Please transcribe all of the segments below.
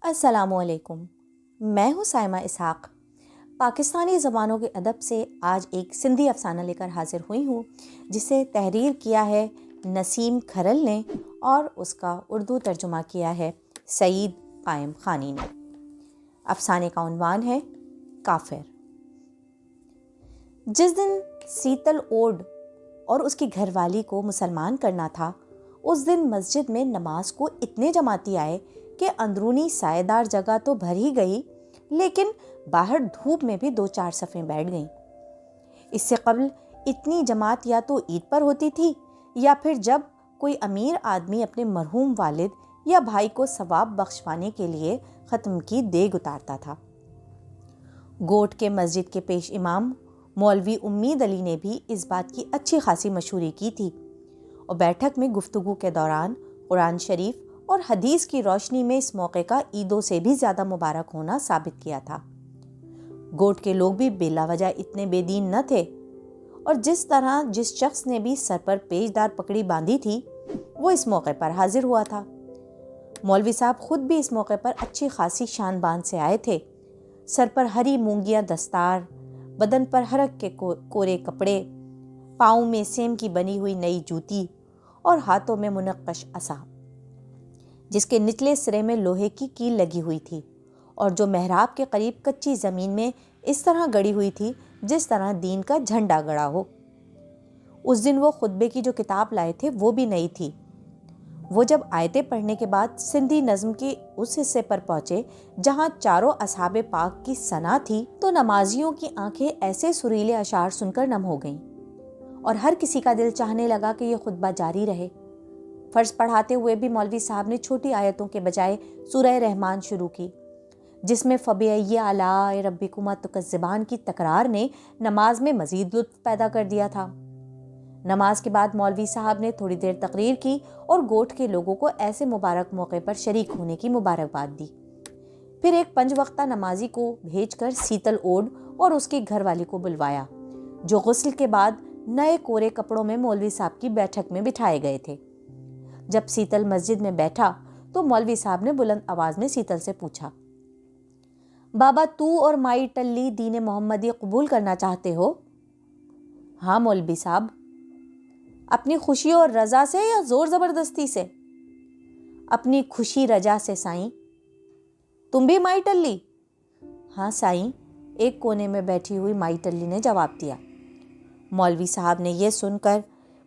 السلام علیکم، میں ہوں سائمہ اسحاق۔ پاکستانی زبانوں کے ادب سے آج ایک سندھی افسانہ لے کر حاضر ہوئی ہوں جسے تحریر کیا ہے نسیم کھرل نے اور اس کا اردو ترجمہ کیا ہے سعید قائم خانی نے۔ افسانے کا عنوان ہے کافر۔ جس دن سیتل اوڈ اور اس کی گھر والی کو مسلمان کرنا تھا، اس دن مسجد میں نماز کو اتنے جماعتی آئے کہ اندرونی سائے دار جگہ تو بھر ہی گئی، لیکن باہر دھوپ میں بھی 2-4 صفیں بیٹھ گئیں۔ اس سے قبل اتنی جماعت یا تو عید پر ہوتی تھی یا پھر جب کوئی امیر آدمی اپنے مرحوم والد یا بھائی کو ثواب بخشوانے کے لیے ختم کی دیگ اتارتا تھا۔ گوٹ کے مسجد کے پیش امام مولوی امید علی نے بھی اس بات کی اچھی خاصی مشہوری کی تھی اور بیٹھک میں گفتگو کے دوران قرآن شریف اور حدیث کی روشنی میں اس موقع کا عیدوں سے بھی زیادہ مبارک ہونا ثابت کیا تھا۔ گوٹ کے لوگ بھی بلا وجہ اتنے بے دین نہ تھے، اور جس طرح جس شخص نے بھی سر پر پیچدار پگڑی باندھی تھی وہ اس موقع پر حاضر ہوا تھا۔ مولوی صاحب خود بھی اس موقع پر اچھی خاصی شان بان سے آئے تھے۔ سر پر ہری مونگیاں دستار، بدن پر ہرک کے کورے کپڑے، پاؤں میں سیم کی بنی ہوئی نئی جوتی اور ہاتھوں میں منقش عصا، جس کے نچلے سرے میں لوہے کی کیل لگی ہوئی تھی اور جو محراب کے قریب کچی زمین میں اس طرح گڑی ہوئی تھی جس طرح دین کا جھنڈا گڑا ہو۔ اس دن وہ خطبے کی جو کتاب لائے تھے وہ بھی نئی تھی۔ وہ جب آیتیں پڑھنے کے بعد سندھی نظم کے اس حصے پر پہنچے جہاں چاروں اصحاب پاک کی ثنا تھی تو نمازیوں کی آنکھیں ایسے سریلے اشعار سن کر نم ہو گئیں اور ہر کسی کا دل چاہنے لگا کہ یہ خطبہ جاری رہے۔ فرض پڑھاتے ہوئے بھی مولوی صاحب نے چھوٹی آیتوں کے بجائے سورہ رحمان شروع کی، جس میں فَبِأَيِّ آلَاءِ رَبِّكُمَا تُكَذِّبَانِ کی تکرار نے نماز میں مزید لطف پیدا کر دیا تھا۔ نماز کے بعد مولوی صاحب نے تھوڑی دیر تقریر کی اور گوٹ کے لوگوں کو ایسے مبارک موقع پر شریک ہونے کی مبارکباد دی۔ پھر ایک 5 وقتہ نمازی کو بھیج کر سیتل اوڈ اور اس کی گھر والی کو بلوایا، جو غسل کے بعد نئے کورے کپڑوں میں مولوی صاحب کی بیٹھک میں بٹھائے گئے تھے۔ جب سیتل مسجد میں بیٹھا تو مولوی صاحب نے بلند آواز میں سیتل سے پوچھا، بابا تو اور مائی ٹلی دین محمدی قبول کرنا چاہتے ہو؟ ہاں مولوی صاحب۔ اپنی خوشی اور رضا سے یا زور زبردستی سے؟ اپنی خوشی رجا سے سائیں۔ تم بھی مائی ٹلی؟ ہاں سائیں، ایک کونے میں بیٹھی ہوئی مائی ٹلی نے جواب دیا۔ مولوی صاحب نے یہ سن کر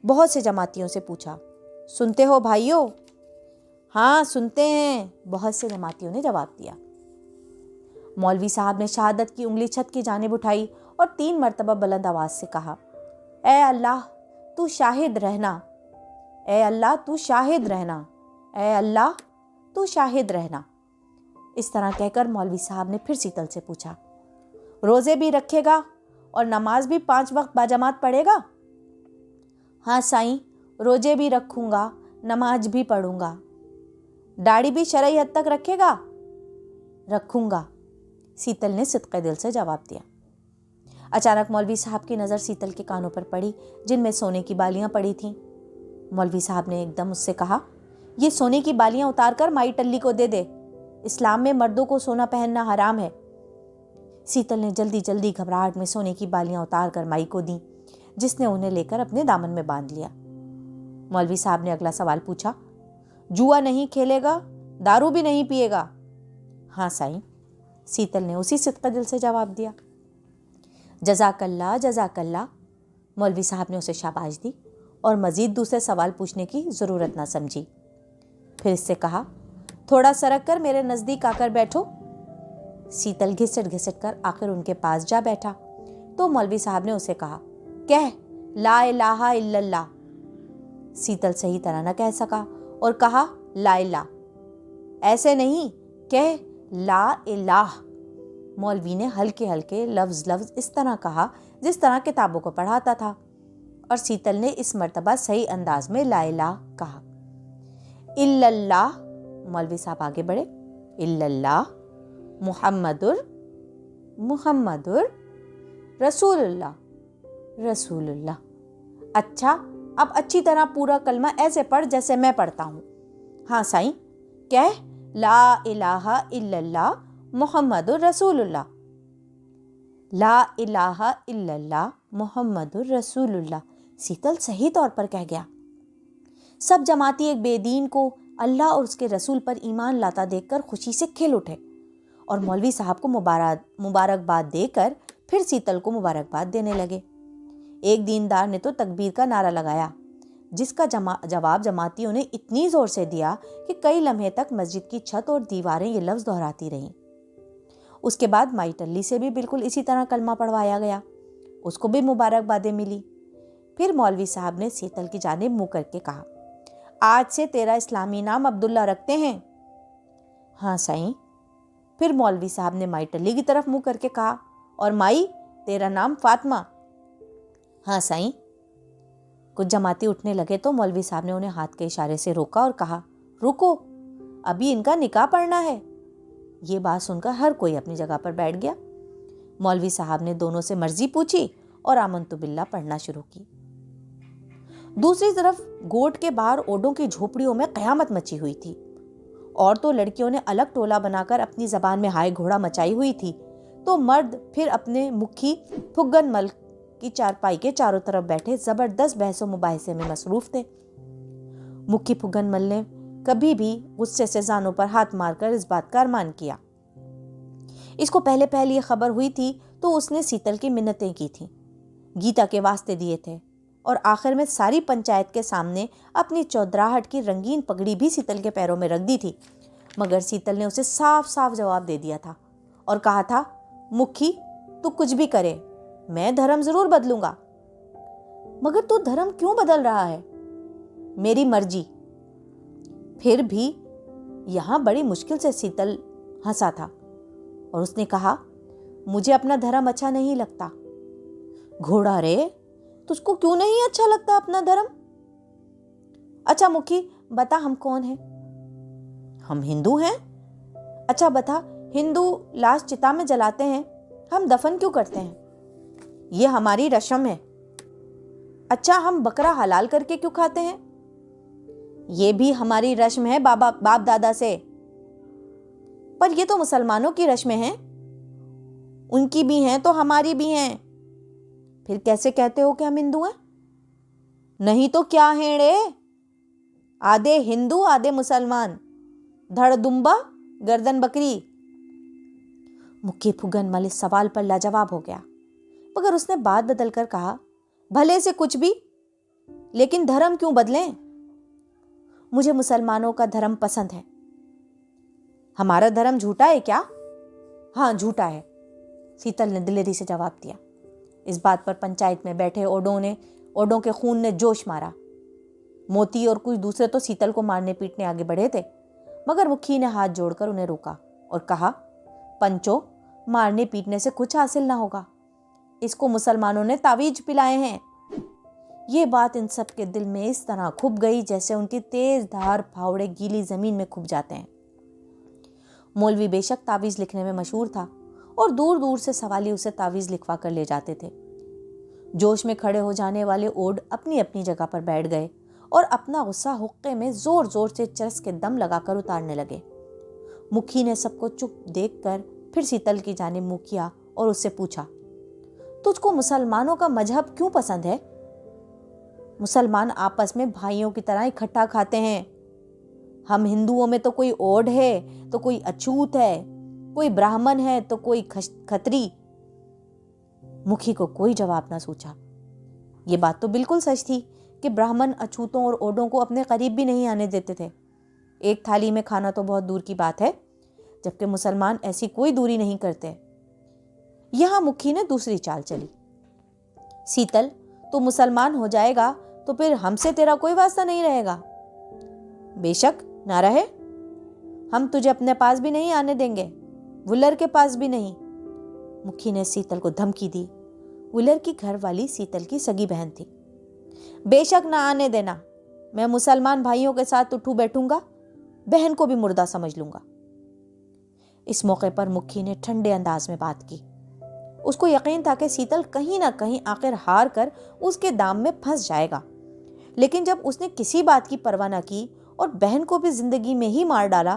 بہت سے جماعتیوں سے پوچھا، سنتے ہو بھائیو؟ ہاں سنتے ہیں، بہت سے جماعتیوں نے جواب دیا۔ مولوی صاحب نے شہادت کی انگلی چھت کی جانب اٹھائی اور 3 مرتبہ بلند آواز سے کہا، اے اللہ تو شاہد رہنا، اے اللہ تو شاہد رہنا، اے اللہ تو شاہد رہنا۔ اس طرح کہہ کر مولوی صاحب نے پھر سیتل سے پوچھا، روزے بھی رکھے گا اور نماز بھی 5 وقت باجماعت پڑھے گا؟ ہاں سائیں، روزے بھی رکھوں گا، نماز بھی پڑھوں گا۔ داڑھی بھی شرعی حد تک رکھے گا؟ رکھوں گا، سیتل نے صدقے دل سے جواب دیا۔ اچانک مولوی صاحب کی نظر سیتل کے کانوں پر پڑی جن میں سونے کی بالیاں پڑی تھیں۔ مولوی صاحب نے ایک دم اس سے کہا، یہ سونے کی بالیاں اتار کر مائی ٹلی کو دے دے، اسلام میں مردوں کو سونا پہننا حرام ہے۔ سیتل نے جلدی جلدی گھبراہٹ میں سونے کی بالیاں اتار کر مائی کو دیں، جس نے انہیں لے کر اپنے دامن میں باندھ لیا۔ مولوی صاحب نے اگلا سوال پوچھا، جوا نہیں کھیلے گا، دارو بھی نہیں پیے گا؟ ہاں سائیں، سیتل نے اسی صدقے دل سے جواب دیا۔ جزاک اللہ جزاک اللہ، مولوی صاحب نے اسے شاباش دی اور مزید دوسرے سوال پوچھنے کی ضرورت نہ سمجھی۔ پھر اس سے کہا، تھوڑا سرک کر میرے نزدیک آ کر بیٹھو۔ سیتل گھسٹ گھسٹ کر آخر ان کے پاس جا بیٹھا تو مولوی صاحب نے اسے کہا، کہہ لا الہ الا اللہ۔ سیتل صحیح طرح نہ کہہ سکا اور کہا، لا الہ۔ ایسے نہیں، کہہ لا الہ۔ مولوی نے ہلکے ہلکے لفظ اس طرح کہا جس طرح کتابوں کو پڑھاتا تھا، اور سیتل نے اس مرتبہ صحیح انداز میں لا الہ کہا۔ الا اللہ، مولوی صاحب آگے بڑھے، الا اللہ محمد رسول اللہ۔ اچھا، اب اچھی طرح پورا کلمہ ایسے پڑھ جیسے میں پڑھتا ہوں۔ ہاں سائیں، کہہ لا الہ الا اللہ محمد الرسول اللہ، لا الہ الا اللہ محمد الرسول اللہ، سیتل صحیح طور پر کہہ گیا۔ سب جماعتی ایک بے دین کو اللہ اور اس کے رسول پر ایمان لاتا دیکھ کر خوشی سے کھل اٹھے اور مولوی صاحب کو مبارکباد دے کر پھر سیتل کو مبارکباد دینے لگے۔ ایک دیندار نے تو تکبیر کا نعرہ لگایا، جس کا جواب جماعتیوں نے اتنی زور سے دیا کہ کئی لمحے تک مسجد کی چھت اور دیواریں یہ لفظ دہراتی رہیں۔ اس کے بعد مائی ٹلی سے بھی بالکل اسی طرح کلمہ پڑھوایا گیا، اس کو بھی مبارکبادیں ملی۔ پھر مولوی صاحب نے سیتل کی جانب منہ کر کے کہا، آج سے تیرا اسلامی نام عبداللہ رکھتے ہیں؟ ہاں سائیں۔ پھر مولوی صاحب نے مائی ٹلی کی طرف منہ کر کے کہا، اور مائی تیرا نام فاطمہ؟ ہاں سائیں۔ کچھ جماعتی اٹھنے لگے تو مولوی صاحب نے انہیں ہاتھ کے اشارے سے روکا اور کہا، رکو، ابھی ان کا نکاح پڑھنا ہے۔ یہ بات سن کر ہر کوئی اپنی جگہ پر بیٹھ گیا۔ مولوی صاحب نے دونوں سے مرضی پوچھی اور آمنت باللہ پڑھنا شروع کی۔ دوسری طرف گوٹ کے باہر اوڈوں کی جھوپڑیوں میں قیامت مچی ہوئی تھی۔ عورتوں لڑکیوں نے الگ ٹولہ بنا کر اپنی زبان میں ہائے گھوڑا مچائی ہوئی تھی، تو مرد پھر اپنے مکھی پھگن مل کی چارپائی کے چاروں طرف بیٹھے زبردست بحث و مباحثے میں مصروف تھے۔ مکھی پھگن مل نے کبھی بھی غصے سے زانوں پر ہاتھ مار کر اس بات کا ارمان کیا۔ اس کو پہلے یہ خبر ہوئی تھی تو اس نے سیتل کی منتیں کی تھیں، گیتا کے واسطے دیے تھے، اور آخر میں ساری پنچایت کے سامنے اپنی چودراہٹ کی رنگین پگڑی بھی سیتل کے پیروں میں رکھ دی تھی، مگر سیتل نے اسے صاف صاف جواب دے دیا تھا اور کہا تھا، مکھی تو کچھ بھی کرے، میں دھرم ضرور بدلوں گا۔ مگر تو دھرم کیوں بدل رہا ہے؟ میری مرضی۔ پھر بھی یہاں بڑی مشکل سے سیتل ہنسا تھا اور اس نے کہا، مجھے اپنا دھرم اچھا نہیں لگتا۔ گھوڑا رے، تجھ کو کیوں نہیں اچھا لگتا اپنا دھرم؟ اچھا مکھی بتا، ہم کون ہیں؟ ہم ہندو ہیں۔ اچھا بتا، ہندو لاش چتا میں جلاتے ہیں، ہم دفن کیوں کرتے ہیں؟ یہ ہماری رسم ہے۔ اچھا، ہم بکرا حلال کر کے کیوں کھاتے ہیں؟ یہ بھی ہماری رسم ہے باپ دادا سے۔ پر یہ تو مسلمانوں کی رسمیں ہیں، ان کی بھی ہیں تو ہماری بھی ہیں، پھر کیسے کہتے ہو کہ ہم ہندو ہیں؟ نہیں تو کیا ہیں رے؟ آدھے ہندو آدھے مسلمان، دھڑ دمبا گردن بکری۔ مکھی پھگن مل اس سوال پر لاجواب ہو گیا، مگر اس نے بات بدل کر کہا، بھلے سے کچھ بھی، لیکن دھرم کیوں بدلیں؟ مجھے مسلمانوں کا دھرم پسند ہے۔ ہمارا دھرم جھوٹا ہے کیا؟ ہاں جھوٹا ہے، سیتل نے دلیری سے جواب دیا۔ اس بات پر پنچایت میں بیٹھے اوڈوں کے خون نے جوش مارا۔ موتی اور کچھ دوسرے تو سیتل کو مارنے پیٹنے آگے بڑھے تھے، مگر مکھی نے ہاتھ جوڑ کر انہیں روکا اور کہا، پنچو، مارنے پیٹنے سے کچھ حاصل نہ ہوگا، اس کو مسلمانوں نے تعویذ پلائے ہیں۔ یہ بات ان سب کے دل میں اس طرح کھپ گئی جیسے ان کی تیز دھار پھاوڑے گیلی زمین میں کھپ جاتے ہیں۔ مولوی بے شک تعویذ لکھنے میں مشہور تھا اور دور دور سے سوالی اسے تعویذ لکھوا کر لے جاتے تھے۔ جوش میں کھڑے ہو جانے والے اوڈ اپنی اپنی جگہ پر بیٹھ گئے اور اپنا غصہ حقے میں زور زور سے چرس کے دم لگا کر اتارنے لگے۔ مکھی نے سب کو چپ دیکھ کر پھر سیتل کی جانب منہ کیا اور اس سے پوچھا، تجھ کو مسلمانوں کا مذہب کیوں پسند ہے؟ مسلمان آپس میں بھائیوں کی طرح اکٹھا کھاتے ہیں، ہم ہندوؤں میں تو کوئی اوڈ ہے تو کوئی اچھوت ہے، کوئی براہمن ہے تو کوئی کھتری۔ مکھی کو کوئی جواب نہ سوچا۔ یہ بات تو بالکل سچ تھی کہ براہمن اچھوتوں اور اوڈوں کو اپنے قریب بھی نہیں آنے دیتے تھے۔ ایک تھالی میں کھانا تو بہت دور کی بات ہے، جبکہ مسلمان ایسی کوئی دوری نہیں کرتے۔ یہاں مکھی نے دوسری چال چلی، سیتل، تو مسلمان ہو جائے گا تو پھر ہم سے تیرا کوئی واسطہ نہیں رہے گا۔ بے شک نہ رہے، ہم تجھے اپنے پاس بھی نہیں آنے دیں گے، ولر کے پاس بھی نہیں۔ مکھی نے سیتل کو دھمکی دی۔ ولر کی گھر والی سیتل کی سگی بہن تھی۔ بے شک نہ آنے دینا، میں مسلمان بھائیوں کے ساتھ اٹھوں بیٹھوں گا، بہن کو بھی مردہ سمجھ لوں گا۔ اس موقع پر مکھی نے ٹھنڈے انداز میں بات کی۔ اس کو یقین تھا کہ سیتل کہیں نہ کہیں آخر ہار کر اس کے دام میں پھنس جائے گا، لیکن جب اس نے کسی بات کی پرواہ نہ کی اور بہن کو بھی زندگی میں ہی مار ڈالا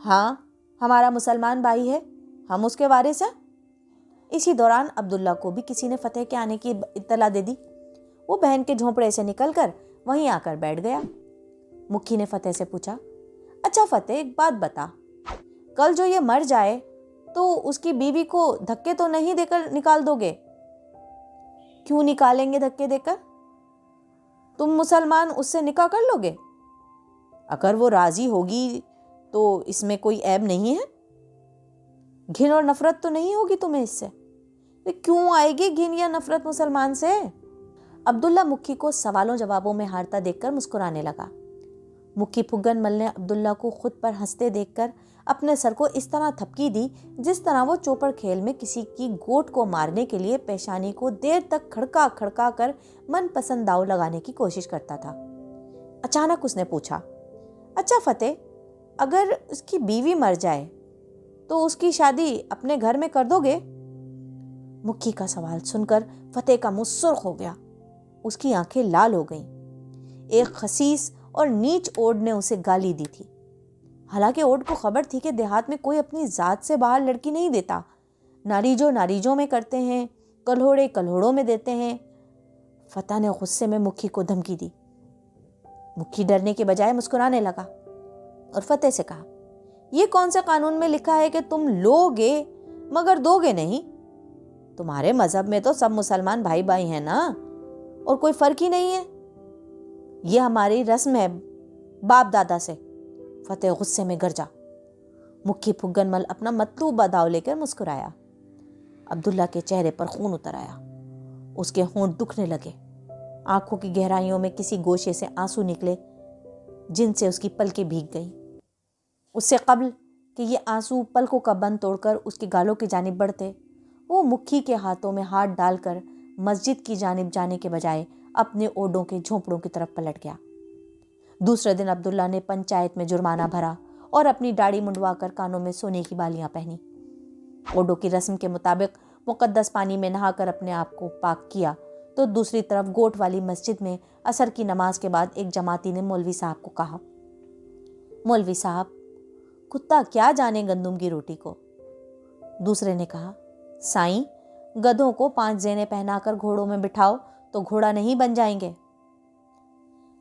ہاں ہمارا مسلمان بھائی ہے، ہم اس کے وارث ہیں۔ اسی دوران عبداللہ کو بھی کسی نے فتح کے آنے کی اطلاع دے دی۔ وہ بہن کے جھونپڑے سے نکل کر وہیں آ کر بیٹھ گیا۔ مکھی نے فتح سے پوچھا، اچھا فتح ایک بات بتا، کل جو یہ مر جائے تو اس کی بیوی کو دھکے تو نہیں دے کر نکال دو گے؟ کیوں نکالیں گے دھکے دے کر؟ تم مسلمان اس سے نکاح کر لو گے؟ اگر وہ راضی ہوگی تو اس میں کوئی عیب نہیں ہے۔ گھن اور نفرت تو نہیں ہوگی تمہیں اس سے؟ کیوں آئے گی گھن یا نفرت مسلمان سے؟ عبداللہ مکھی کو سوالوں جوابوں میں ہارتا دیکھ کر مسکرانے لگا۔ مکھی پھگن مل نے عبداللہ کو خود پر ہنستے دیکھ کر اپنے سر کو اس طرح تھپکی دی جس طرح وہ چوپڑ کھیل میں کسی کی گوٹ کو مارنے کے لیے پیشانی کو دیر تک کھڑکا کھڑکا کر من پسند داؤ لگانے کی کوشش کرتا تھا۔ اچانک اس نے پوچھا، اچھا فتح، اگر اس کی بیوی مر جائے تو اس کی شادی اپنے گھر میں کر دو گے؟ مکھی کا سوال سن کر فتح کا منہ سرخ ہو گیا، اس کی آنکھیں لال ہو گئیں۔ ایک خسیس اور نیچ اوڈ نے اسے گالی دی تھی۔ حالانکہ اوڈ کو خبر تھی کہ دیہات میں کوئی اپنی ذات سے باہر لڑکی نہیں دیتا، ناریجو ناریجوں میں کرتے ہیں، کلہوڑے کلہوڑوں میں دیتے ہیں۔ فتح نے غصے میں مکھی کو دھمکی دی۔ مکھی ڈرنے کے بجائے مسکرانے لگا اور فتح سے کہا، یہ کون سے قانون میں لکھا ہے کہ تم لو گے مگر دو گے نہیں؟ تمہارے مذہب میں تو سب مسلمان بھائی بھائی ہیں نا، اور کوئی فرق ہی نہیں ہے۔ یہ ہماری رسم ہے باپ دادا سے۔ فتح غصے میں گرجا۔ مکھی پھگن مل اپنا مطلوبہ داؤ لے کر مسکرایا۔ عبداللہ کے چہرے پر خون اتر آیا، اس کے ہونٹ دکھنے لگے، آنکھوں کی گہرائیوں میں کسی گوشے سے آنسو نکلے جن سے اس کی پلکیں بھیگ گئیں۔ اس سے قبل کہ یہ آنسو پلکوں کا بند توڑ کر اس کی گالوں کی جانب بڑھتے، وہ مکھی کے ہاتھوں میں ہاتھ ڈال کر مسجد کی جانب جانے کے بجائے اپنے اوڈوں کے جھونپڑوں کی طرف پلٹ گیا۔ دوسرے دن عبداللہ نے پنچایت میں جرمانہ بھرا اور اپنی داڑھی منڈوا کر کانوں میں سونے کی بالیاں پہنی۔ اوڈوں کی رسم کے مطابق مقدس پانی میں نہا کر اپنے آپ کو پاک کیا تو دوسری طرف گوٹ والی مسجد میں عصر کی نماز کے بعد ایک جماعتی نے مولوی صاحب کو کہا، مولوی صاحب، کتا کیا جانے گندم کی روٹی کو؟ دوسرے نے کہا، سائیں، گدھوں کو 5 زینے پہنا کر گھوڑوں میں بٹھاؤ تو گھوڑا نہیں بن جائیں گے۔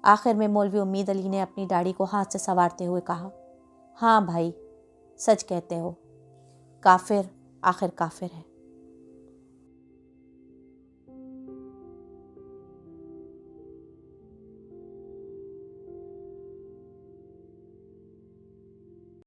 آخر میں مولوی امید علی نے اپنی داڑھی کو ہاتھ سے سنوارتے ہوئے کہا، ہاں بھائی، سچ کہتے ہو، کافر آخر کافر ہے۔